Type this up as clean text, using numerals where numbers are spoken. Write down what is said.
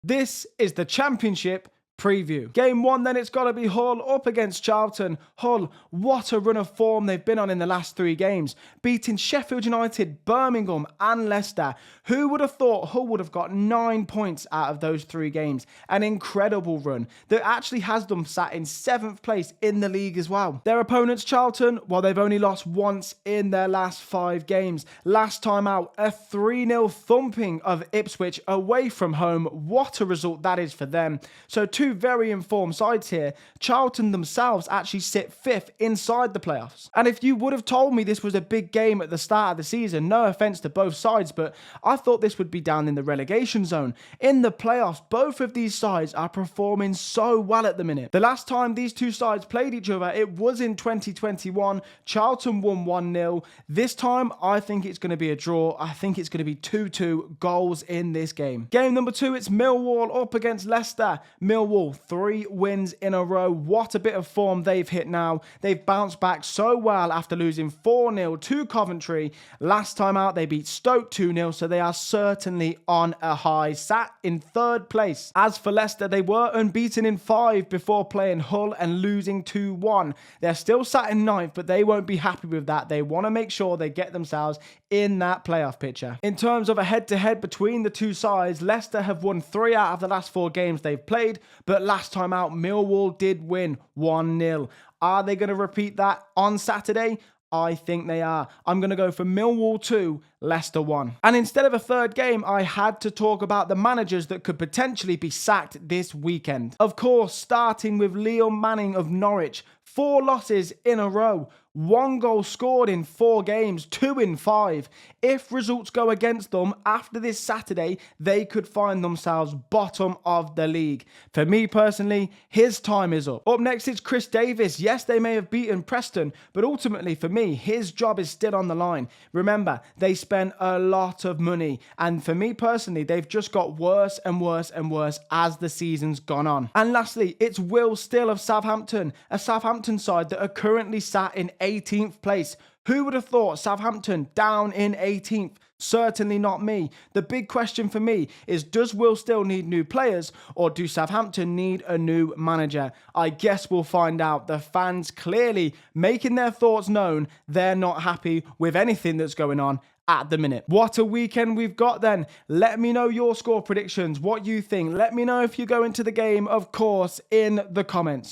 This is the Championship preview. Game 1 then, it's got to be Hull up against Charlton. Hull, what a run of form they've been on in the last 3 games, beating Sheffield United, Birmingham and Leicester. Who would have thought Hull would have got 9 points out of those 3 games? An incredible run that actually has them sat in 7th place in the league as well. Their opponents, Charlton, well, they've only lost once in their last 5 games. Last time out, a 3-0 thumping of Ipswich away from home. What a result that is for them. So 2 very informed sides here. Charlton themselves actually sit 5th inside the playoffs. And if you would have told me this was a big game at the start of the season, no offense to both sides, but I thought this would be down in the relegation zone. In the playoffs, both of these sides are performing so well at the minute. The last time these 2 sides played each other, it was in 2021. Charlton won 1-0. This time, I think it's going to be a draw. I think it's going to be 2-2 goals in this game. Game number 2, it's Millwall up against Leicester. Millwall, 3 wins in a row. What a bit of form they've hit now. They've bounced back so well after losing 4-0 to Coventry. Last time out, they beat Stoke 2-0, so they are certainly on a high, sat in 3rd place. As for Leicester, they were unbeaten in 5 before playing Hull and losing 2-1. They're still sat in 9th, but they won't be happy with that. They want to make sure they get themselves in that playoff picture. In terms of a head-to-head between the 2 sides, Leicester have won 3 out of the last 4 games they've played, but last time out, Millwall did win 1-0. Are they going to repeat that on Saturday? I think they are. I'm going to go for Millwall 2, Leicester 1. And instead of a 3rd game, I had to talk about the managers that could potentially be sacked this weekend. Of course, starting with Liam Manning of Norwich. 4 losses in a row. 1 goal scored in 4 games, 2 in 5. If results go against them after this Saturday, they could find themselves bottom of the league. For me personally, his time is up. Up next, it's Chris Davis. Yes, they may have beaten Preston, but ultimately for me, his job is still on the line. Remember, they spent a lot of money, and for me personally, they've just got worse and worse and worse as the season's gone on. And lastly, it's Will Still of Southampton, a Southampton side that are currently sat in 18th place. Who would have thought Southampton down in 18th? Certainly not me. The big question for me is, does Will Still need new players, or do Southampton need a new manager? I guess we'll find out. The fans clearly making their thoughts known. They're not happy with anything that's going on at the minute. What a weekend we've got then. Let me know your score predictions, what you think. Let me know if you go into the game, of course, in the comments.